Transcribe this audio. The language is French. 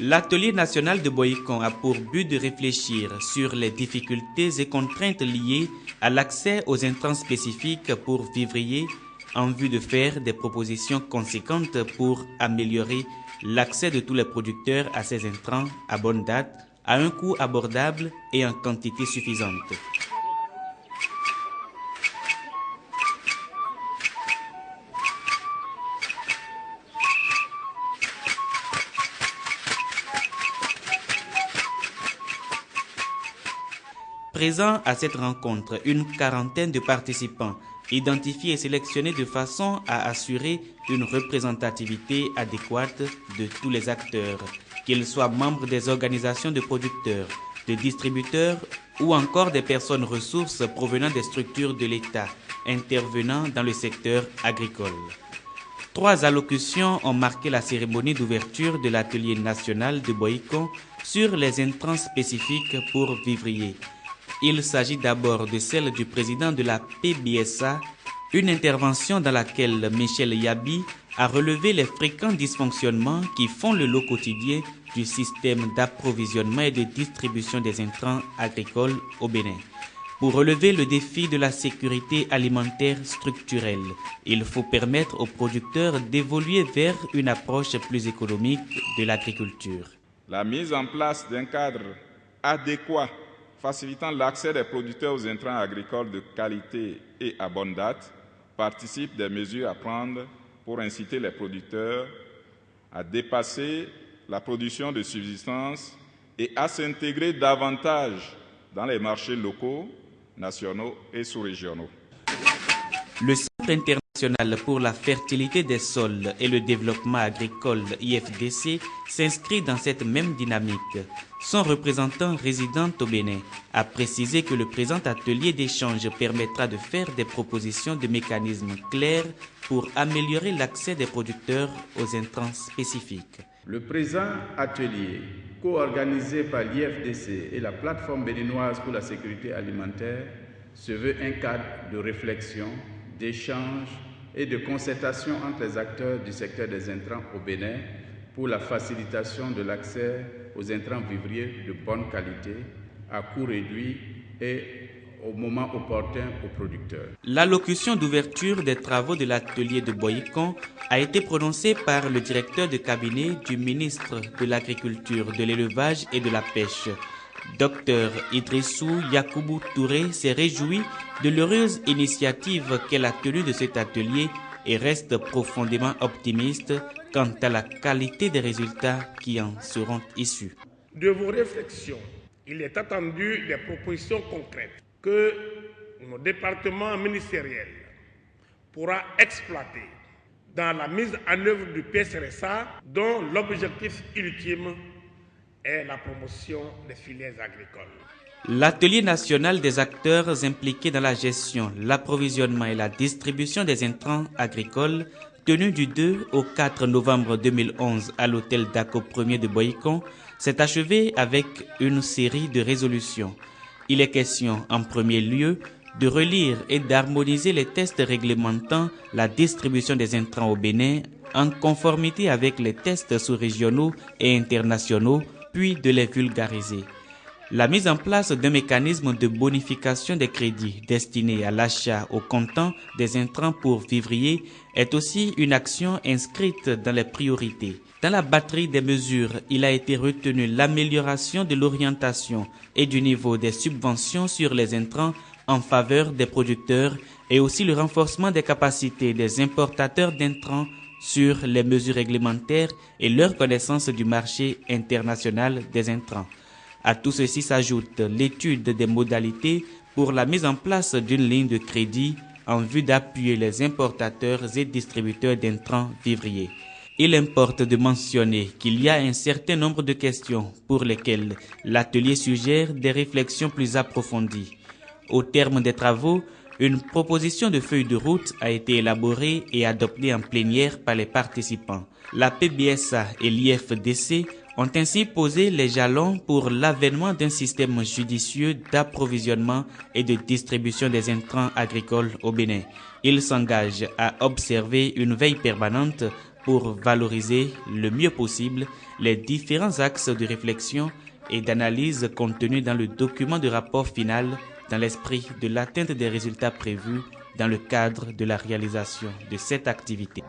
L'atelier national de Boycon a pour but de réfléchir sur les difficultés et contraintes liées à l'accès aux intrants spécifiques pour vivriers en vue de faire des propositions conséquentes pour améliorer l'accès de tous les producteurs à ces intrants à bonne date, à un coût abordable et en quantité suffisante. Présents à cette rencontre, une quarantaine de participants, identifiés et sélectionnés de façon à assurer une représentativité adéquate de tous les acteurs, qu'ils soient membres des organisations de producteurs, de distributeurs ou encore des personnes ressources provenant des structures de l'État intervenant dans le secteur agricole. 3 allocutions ont marqué la cérémonie d'ouverture de l'atelier national de Boycon sur les intrants spécifiques pour vivriers. Il s'agit d'abord de celle du président de la PBSA, une intervention dans laquelle Michel Yabi a relevé les fréquents dysfonctionnements qui font le lot quotidien du système d'approvisionnement et de distribution des intrants agricoles au Bénin. Pour relever le défi de la sécurité alimentaire structurelle, il faut permettre aux producteurs d'évoluer vers une approche plus économique de l'agriculture. La mise en place d'un cadre adéquat facilitant l'accès des producteurs aux intrants agricoles de qualité et à bonne date participe des mesures à prendre pour inciter les producteurs à dépasser la production de subsistance et à s'intégrer davantage dans les marchés locaux, nationaux et sous-régionaux. Le Centre international pour la fertilité des sols et le développement agricole IFDC s'inscrit dans cette même dynamique. Son représentant résident au Bénin a précisé que le présent atelier d'échange permettra de faire des propositions de mécanismes clairs pour améliorer l'accès des producteurs aux intrants spécifiques. Le présent atelier, co-organisé par l'IFDC et la plateforme béninoise pour la sécurité alimentaire, se veut un cadre de réflexion, d'échange et de concertation entre les acteurs du secteur des intrants au Bénin pour la facilitation de l'accès aux intrants vivriers de bonne qualité, à coût réduit et au moment opportun aux producteurs. L'allocution d'ouverture des travaux de l'atelier de Boycon a été prononcée par le directeur de cabinet du ministre de l'Agriculture, de l'Élevage et de la Pêche. Dr Idrissou Yakoubou Touré s'est réjoui de l'heureuse initiative qu'elle a tenue de cet atelier et reste profondément optimiste quant à la qualité des résultats qui en seront issus. De vos réflexions, il est attendu des propositions concrètes que mon département ministériel pourra exploiter dans la mise en œuvre du PSRSA, dont l'objectif ultime est la promotion des filières agricoles. L'atelier national des acteurs impliqués dans la gestion, l'approvisionnement et la distribution des intrants agricoles, tenu du 2 au 4 novembre 2011 à l'hôtel Daco 1er de Boycon, s'est achevé avec une série de résolutions. Il est question, en premier lieu, de relire et d'harmoniser les tests réglementant la distribution des intrants au Bénin en conformité avec les tests sous-régionaux et internationaux, puis de les vulgariser. La mise en place d'un mécanisme de bonification des crédits destiné à l'achat au comptant des intrants pour vivriers est aussi une action inscrite dans les priorités. Dans la batterie des mesures, il a été retenu l'amélioration de l'orientation et du niveau des subventions sur les intrants en faveur des producteurs et aussi le renforcement des capacités des importateurs d'intrants sur les mesures réglementaires et leur connaissance du marché international des intrants. À tout ceci s'ajoute l'étude des modalités pour la mise en place d'une ligne de crédit en vue d'appuyer les importateurs et distributeurs d'intrants vivriers. Il importe de mentionner qu'il y a un certain nombre de questions pour lesquelles l'atelier suggère des réflexions plus approfondies. Au terme des travaux, une proposition de feuille de route a été élaborée et adoptée en plénière par les participants. La PBSA et l'IFDC ont ainsi posé les jalons pour l'avènement d'un système judicieux d'approvisionnement et de distribution des intrants agricoles au Bénin. Ils s'engagent à observer une veille permanente pour valoriser le mieux possible les différents axes de réflexion et d'analyse contenus dans le document de rapport final dans l'esprit de l'atteinte des résultats prévus dans le cadre de la réalisation de cette activité.